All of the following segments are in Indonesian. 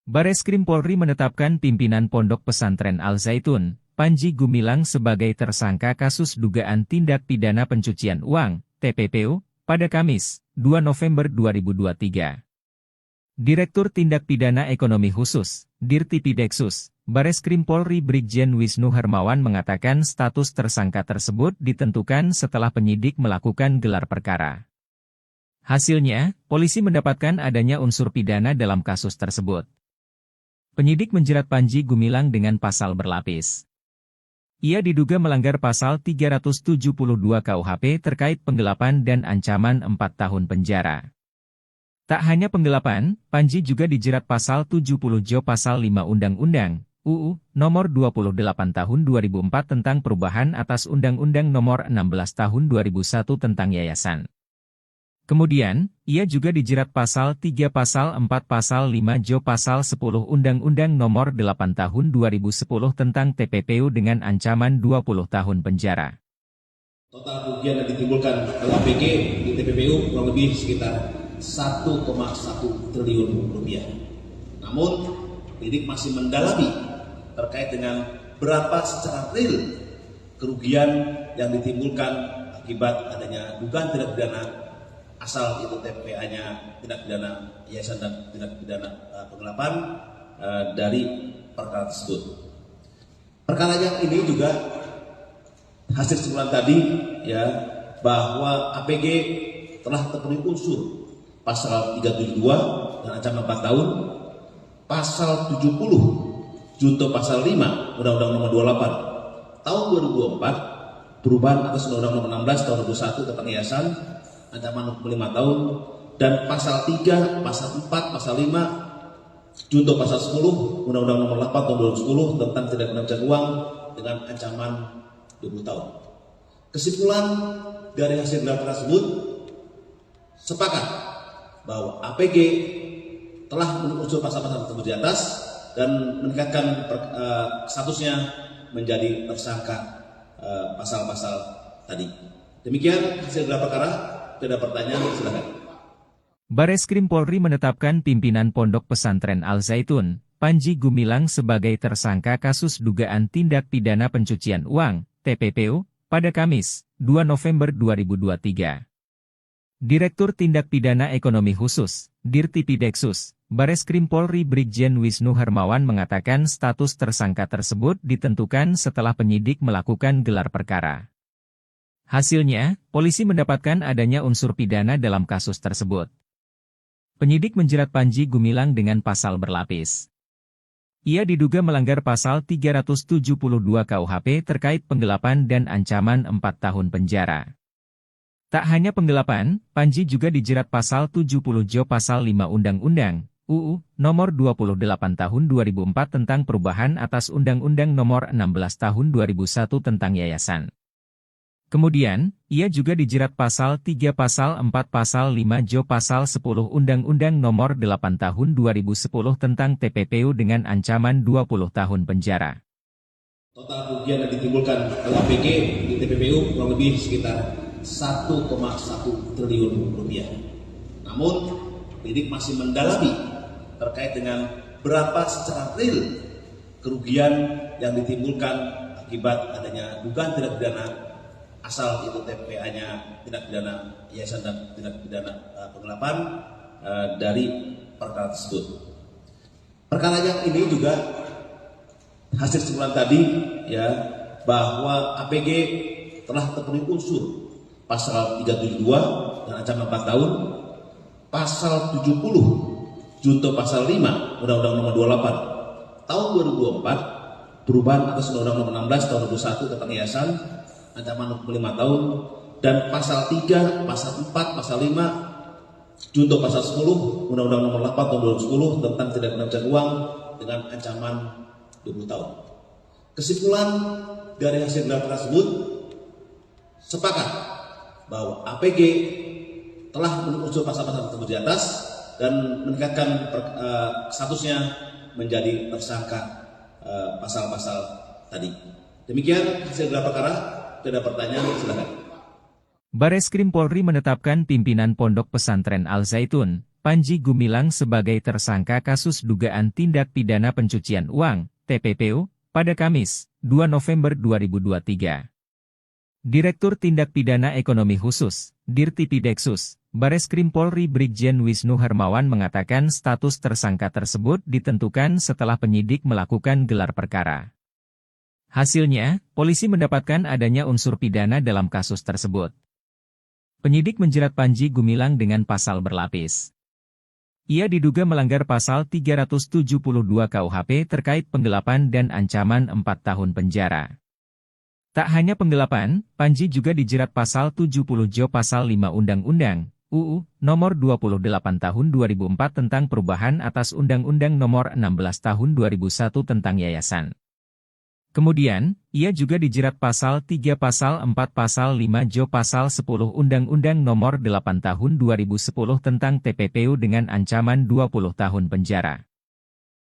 Bareskrim Polri menetapkan pimpinan Pondok Pesantren Al Zaitun, Panji Gumilang sebagai tersangka kasus dugaan tindak pidana pencucian uang, TPPU, pada Kamis, 2 November 2023. Direktur Tindak Pidana Ekonomi Khusus, Dirtipideksus, Bareskrim Polri Brigjen Wisnu Hermawan mengatakan status tersangka tersebut ditentukan setelah penyidik melakukan gelar perkara. Hasilnya, polisi mendapatkan adanya unsur pidana dalam kasus tersebut. Penyidik menjerat Panji Gumilang dengan pasal berlapis. Ia diduga melanggar pasal 372 KUHP terkait penggelapan dan ancaman 4 tahun penjara. Tak hanya penggelapan, Panji juga dijerat pasal 70 Jo pasal 5 Undang-Undang UU Nomor 28 Tahun 2004 tentang perubahan atas Undang-Undang Nomor 16 Tahun 2001 tentang Yayasan. Kemudian, ia juga dijerat pasal 3 pasal 4 pasal 5 Jo pasal 10 Undang-Undang Nomor 8 Tahun 2010 tentang TPPU dengan ancaman 20 tahun penjara. Total kerugian yang ditimbulkan oleh APG di TPPU kurang lebih sekitar 1,1 triliun rupiah. Namun, penyidik masih mendalami terkait dengan berapa secara real kerugian yang ditimbulkan akibat adanya dugaan tindak pidana asal itu TPA-nya tindak pidana yayasan dan tindak pidana penggelapan dari perkara tersebut. Perkara yang ini juga hasil kesimpulan tadi ya bahwa APG telah terpenuhi unsur pasal 372 dan ancaman 4 tahun, pasal 70 junto pasal 5 Undang-Undang Nomor 28 tahun 2004 perubahan atas Undang-Undang Nomor 16 tahun 2001 tentang yayasan ancaman 5 tahun, dan pasal 3, pasal 4, pasal 5 junto pasal 10 Undang-Undang Nomor 8 tahun 2010 tentang tindak pidana pencucian uang dengan ancaman 20 tahun. Kesimpulan dari hasil gelar tersebut sepakat bahwa APG telah memenuhi unsur pasal-pasal tersebut di atas dan meningkatkan statusnya menjadi tersangka pasal-pasal tadi. Demikian hasil gelar perkara. Ada pertanyaan, silakan. Bareskrim Polri menetapkan pimpinan Pondok Pesantren Al Zaitun, Panji Gumilang sebagai tersangka kasus dugaan tindak pidana pencucian uang, TPPU, pada Kamis, 2 November 2023. Direktur Tindak Pidana Ekonomi Khusus, Dirtipideksus, Bareskrim Polri Brigjen Wisnu Hermawan mengatakan status tersangka tersebut ditentukan setelah penyidik melakukan gelar perkara. Hasilnya, polisi mendapatkan adanya unsur pidana dalam kasus tersebut. Penyidik menjerat Panji Gumilang dengan pasal berlapis. Ia diduga melanggar pasal 372 KUHP terkait penggelapan dan ancaman 4 tahun penjara. Tak hanya penggelapan, Panji juga dijerat pasal 70 Jo pasal 5 Undang-Undang UU Nomor 28 Tahun 2004 tentang perubahan atas Undang-Undang Nomor 16 Tahun 2001 tentang Yayasan. Kemudian, ia juga dijerat pasal 3 pasal 4 pasal 5 Jo pasal 10 Undang-Undang Nomor 8 Tahun 2010 tentang TPPU dengan ancaman 20 tahun penjara. Total kerugian yang ditimbulkan oleh APG di TPPU kurang lebih sekitar 1,1 triliun rupiah. Namun, penyidik masih mendalami terkait dengan berapa secara real kerugian yang ditimbulkan akibat adanya dugaan tindak pidana asal itu TPA-nya tindak pidana yayasan dan tindak pidana penggelapan dari perkara tersebut. Perkara yang ini juga hasil kesimpulan tadi ya bahwa APG telah terpenuhi unsur pasal 372 dan ancaman 4 tahun, pasal 70 junto pasal 5 Undang-Undang Nomor 28 tahun 2004 perubahan atas Undang-Undang Nomor 16 tahun 2001 tentang yayasan ancaman 5 tahun, dan pasal 3, pasal 4, pasal 5 junto pasal 10 Undang-Undang Nomor 8 tahun 2010 tentang tindak pidana pencucian uang dengan ancaman 20 tahun. Kesimpulan dari hasil gelar tersebut sepakat bahwa APG telah memenuhi unsur pasal-pasal tersebut di atas dan meningkatkan statusnya menjadi tersangka pasal-pasal tadi. Demikian hasil gelar perkara. Ada pertanyaan, silakan. Bareskrim Polri menetapkan pimpinan Pondok Pesantren Al Zaitun, Panji Gumilang sebagai tersangka kasus dugaan tindak pidana pencucian uang, TPPU, pada Kamis, 2 November 2023. Direktur Tindak Pidana Ekonomi Khusus, Dirtipideksus, Bareskrim Polri Brigjen Wisnu Hermawan mengatakan status tersangka tersebut ditentukan setelah penyidik melakukan gelar perkara. Hasilnya, polisi mendapatkan adanya unsur pidana dalam kasus tersebut. Penyidik menjerat Panji Gumilang dengan pasal berlapis. Ia diduga melanggar pasal 372 KUHP terkait penggelapan dan ancaman 4 tahun penjara. Tak hanya penggelapan, Panji juga dijerat pasal 70 Jo pasal 5 Undang-Undang UU Nomor 28 Tahun 2004 tentang perubahan atas Undang-Undang Nomor 16 Tahun 2001 tentang yayasan. Kemudian, ia juga dijerat pasal 3 pasal 4 pasal 5 Jo pasal 10 Undang-Undang Nomor 8 Tahun 2010 tentang TPPU dengan ancaman 20 tahun penjara.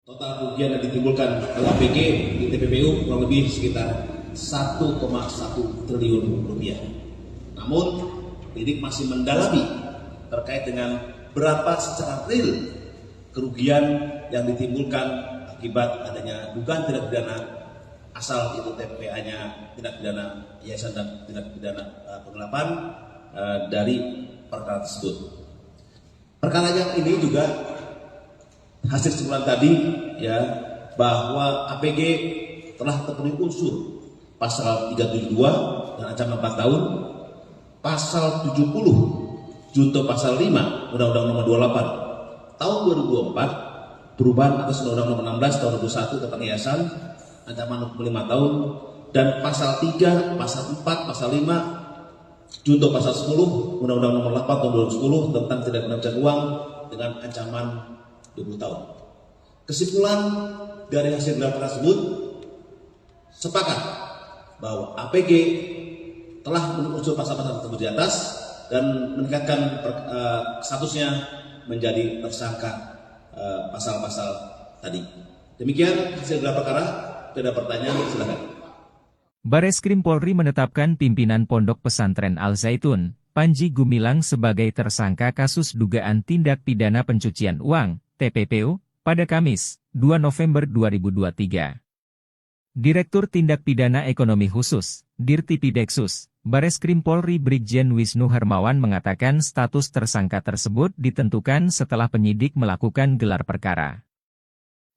Total kerugian yang ditimbulkan LPG di TPPU kurang lebih sekitar 1,1 triliun rupiah. Namun, penyidik masih mendalami terkait dengan berapa secara real kerugian yang ditimbulkan akibat adanya dugaan tindak pidana asal itu TPA-nya tindak pidana yayasan dan tindak pidana penggelapan dari perkara tersebut. Perkara yang ini juga hasil kesimpulan tadi ya bahwa APG telah terpenuhi unsur pasal 372 dan ancaman 4 tahun, pasal 70 junto pasal 5 Undang-Undang Nomor 28 Tahun 2004 perubahan atas Undang-Undang Nomor 16 Tahun 2001 tentang yayasan ancaman 5 tahun, dan pasal 3, pasal 4, pasal 5 junto pasal 10 Undang-Undang Nomor 8 Tahun 2010 tentang tindak pidana pencucian uang dengan ancaman 20 tahun. Kesimpulan dari hasil gelar perkara tersebut sepakat bahwa APG telah memenuhi unsur pasal-pasal tersebut di atas dan meningkatkan statusnya menjadi tersangka pasal-pasal tadi. Demikian hasil gelar perkara. Ada pertanyaan, silakan. Bareskrim Polri menetapkan pimpinan Pondok Pesantren Al-Zaitun, Panji Gumilang sebagai tersangka kasus dugaan tindak pidana pencucian uang, TPPU, pada Kamis, 2 November 2023. Direktur Tindak Pidana Ekonomi Khusus, Dirtipideksus, Bareskrim Polri Brigjen Wisnu Hermawan mengatakan status tersangka tersebut ditentukan setelah penyidik melakukan gelar perkara.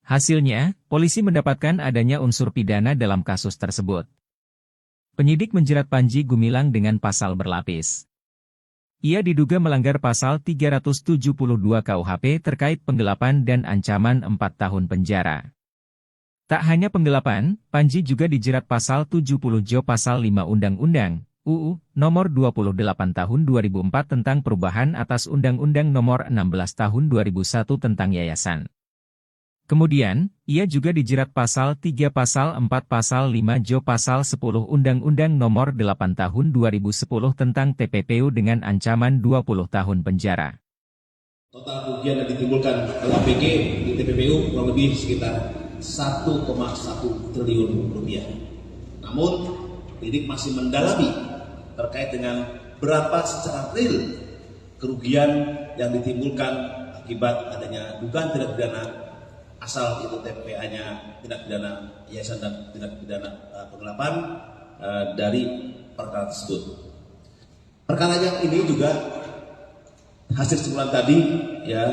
Hasilnya, polisi mendapatkan adanya unsur pidana dalam kasus tersebut. Penyidik menjerat Panji Gumilang dengan pasal berlapis. Ia diduga melanggar pasal 372 KUHP terkait penggelapan dan ancaman 4 tahun penjara. Tak hanya penggelapan, Panji juga dijerat pasal 70 Jo pasal 5 Undang-Undang UU Nomor 28 Tahun 2004 tentang perubahan atas Undang-Undang Nomor 16 Tahun 2001 tentang yayasan. Kemudian, ia juga dijerat pasal 3 pasal 4 pasal 5 Jo pasal 10 Undang-Undang Nomor 8 Tahun 2010 tentang TPPU dengan ancaman 20 tahun penjara. Total kerugian yang ditimbulkan LPG di TPPU kurang lebih sekitar 1,1 triliun rupiah. Namun, penyidik masih mendalami terkait dengan berapa secara real kerugian yang ditimbulkan akibat adanya dugaan tindak pidana asal itu TPA-nya tindak pidana yayasan dan tindak pidana penggelapan dari perkara tersebut. Perkara yang ini juga hasil kesimpulan tadi ya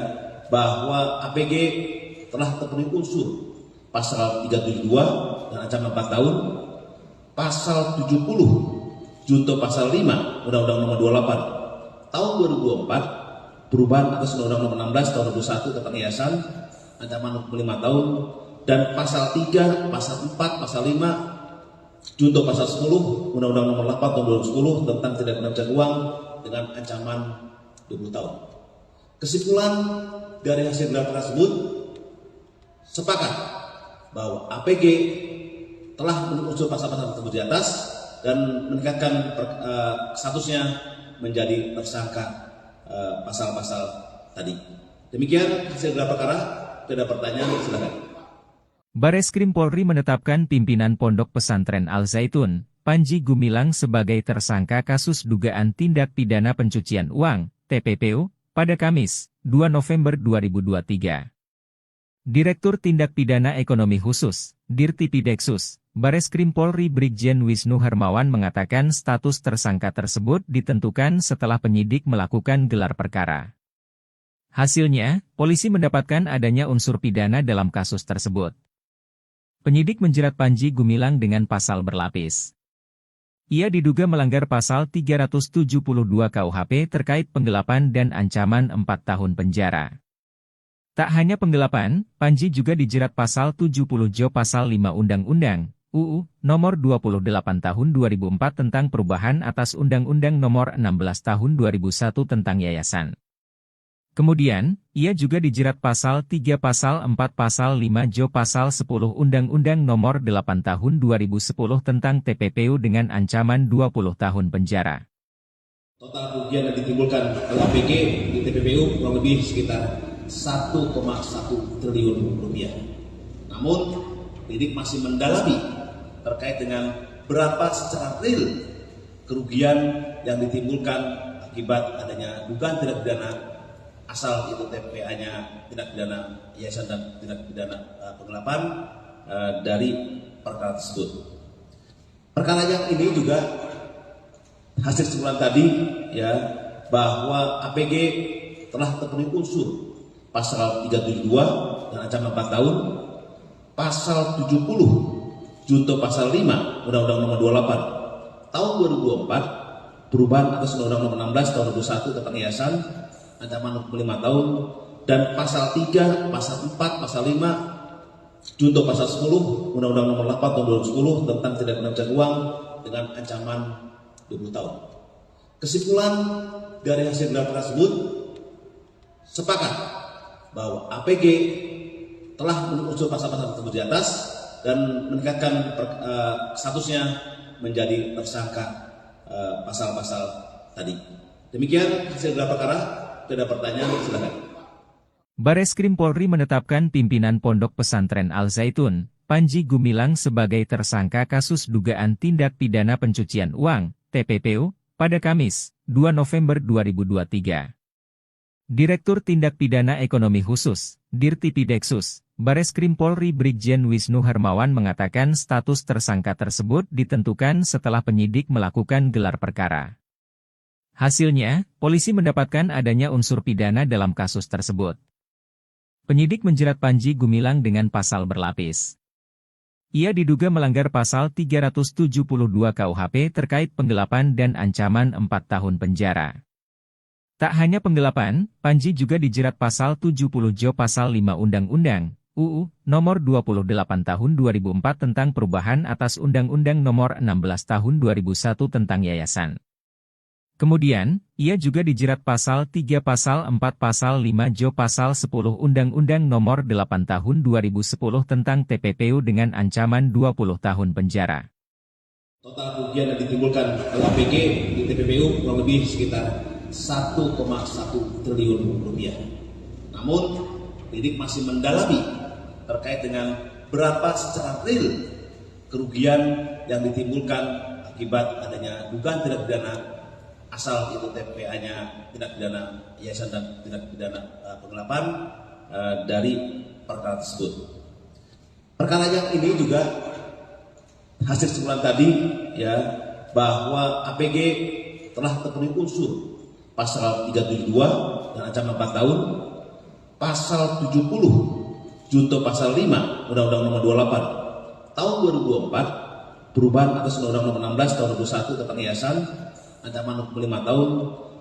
bahwa APG telah terpenuhi unsur pasal 372 dan ancaman 4 tahun, pasal 70 junto pasal 5 Undang-Undang Nomor 28 Tahun 2004 perubahan atas Undang-Undang Nomor 16 Tahun 2001 tentang yayasan ancaman 5 tahun, dan pasal 3, pasal 4, pasal 5 junto pasal 10 Undang-Undang Nomor 8 Tahun 2010 tentang tindak pidana pencucian uang dengan ancaman 20 tahun. Kesimpulan dari hasil gelar perkara tersebut sepakat bahwa APG telah memenuhi unsur pasal-pasal tersebut di atas dan meningkatkan statusnya menjadi tersangka pasal-pasal tadi. Demikian hasil gelar perkara. Ada pertanyaan, silakan. Bareskrim Polri menetapkan pimpinan Pondok Pesantren Al-Zaitun, Panji Gumilang sebagai tersangka kasus dugaan tindak pidana pencucian uang, TPPU, pada Kamis, 2 November 2023. Direktur Tindak Pidana Ekonomi Khusus, Dirtipideksus, Bareskrim Polri Brigjen Wisnu Hermawan mengatakan status tersangka tersebut ditentukan setelah penyidik melakukan gelar perkara. Hasilnya, polisi mendapatkan adanya unsur pidana dalam kasus tersebut. Penyidik menjerat Panji Gumilang dengan pasal berlapis. Ia diduga melanggar pasal 372 KUHP terkait penggelapan dan ancaman 4 tahun penjara. Tak hanya penggelapan, Panji juga dijerat pasal 70 Jo pasal 5 Undang-Undang UU Nomor 28 Tahun 2004 tentang perubahan atas Undang-Undang Nomor 16 Tahun 2001 tentang yayasan. Kemudian, ia juga dijerat pasal 3 pasal 4 pasal 5 Jo pasal 10 Undang-Undang Nomor 8 Tahun 2010 tentang TPPU dengan ancaman 20 tahun penjara. Total kerugian yang ditimbulkan LPG di TPPU kurang lebih sekitar 1,1 triliun rupiah. Namun, penyidik masih mendalami terkait dengan berapa secara real kerugian yang ditimbulkan akibat adanya dugaan tindak pidana asal itu TPA-nya tindak pidana yayasan dan tindak pidana penggelapan dari perkara tersebut. Perkara yang ini juga hasil kesimpulan tadi ya bahwa APG telah terpenuhi unsur pasal 372 dan ancaman 4 tahun, pasal 70 junto pasal 5 Undang-Undang Nomor 28 Tahun 2004 perubahan atas Undang-Undang Nomor 16 Tahun 2021 tentang yayasan ancaman 5 tahun, dan pasal 3, pasal 4, pasal 5 junto pasal 10 Undang-Undang Nomor 8 Tahun 2010 tentang tindak pidana pencucian uang dengan ancaman 20 tahun. Kesimpulan dari hasil gelar perkara tersebut sepakat bahwa APG telah memenuhi unsur pasal-pasal tersebut di atas dan meningkatkan statusnya menjadi tersangka pasal-pasal tadi. Demikian hasil gelar perkara. Tidak ada pertanyaan, silakan. Bareskrim Polri menetapkan pimpinan Pondok Pesantren Al-Zaitun, Panji Gumilang sebagai tersangka kasus dugaan tindak pidana pencucian uang, TPPU, pada Kamis, 2 November 2023. Direktur Tindak Pidana Ekonomi Khusus, Dirtipideksus, Bareskrim Polri Brigjen Wisnu Hermawan mengatakan status tersangka tersebut ditentukan setelah penyidik melakukan gelar perkara. Hasilnya, polisi mendapatkan adanya unsur pidana dalam kasus tersebut. Penyidik menjerat Panji Gumilang dengan pasal berlapis. Ia diduga melanggar pasal 372 KUHP terkait penggelapan dan ancaman 4 tahun penjara. Tak hanya penggelapan, Panji juga dijerat pasal 70 Jo pasal 5 Undang-Undang UU Nomor 28 Tahun 2004 tentang perubahan atas Undang-Undang Nomor 16 Tahun 2001 tentang yayasan. Kemudian, ia juga dijerat pasal 3 pasal 4 pasal 5 Jo pasal 10 Undang-Undang Nomor 8 Tahun 2010 tentang TPPU dengan ancaman 20 tahun penjara. Total kerugian yang ditimbulkan LPG di TPPU kurang lebih sekitar 1,1 triliun rupiah. Namun, penyidik masih mendalami terkait dengan berapa secara real kerugian yang ditimbulkan akibat adanya dugaan tindak pidana asal itu TPA-nya tindak pidana yayasan dan tindak pidana penggelapan dari perkara tersebut. Perkara yang ini juga hasil kesimpulan tadi ya bahwa APG telah terpenuhi unsur pasal 372 dan ancaman 4 tahun, pasal 70 junto pasal 5 Undang-Undang Nomor 28 Tahun 2004 perubahan atas Undang-Undang Nomor 16 Tahun 2021 tentang yayasan ancaman 5 tahun,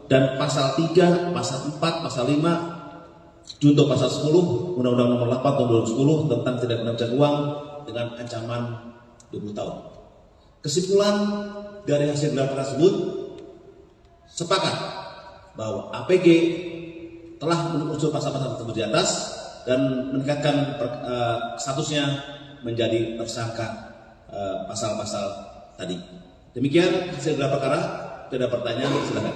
dan pasal 3, pasal 4, pasal 5 junto pasal 10 Undang-Undang Nomor 8 Tahun 2010 tentang tindak pidana pencucian uang dengan ancaman 20 tahun. Kesimpulan dari hasil gelar perkara tersebut sepakat bahwa APG telah memenuhi unsur pasal-pasal tersebut di atas dan meningkatkan statusnya menjadi tersangka pasal-pasal tadi. Demikian hasil gelar perkara. Tidak ada pertanyaan, silakan.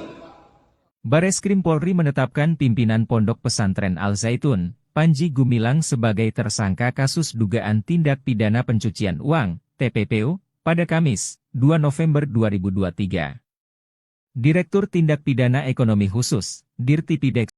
Bareskrim Polri menetapkan pimpinan Pondok Pesantren Al-Zaitun, Panji Gumilang sebagai tersangka kasus dugaan tindak pidana pencucian uang, TPPU, pada Kamis, 2 November 2023. Direktur Tindak Pidana Ekonomi Khusus, Dirtipideksus,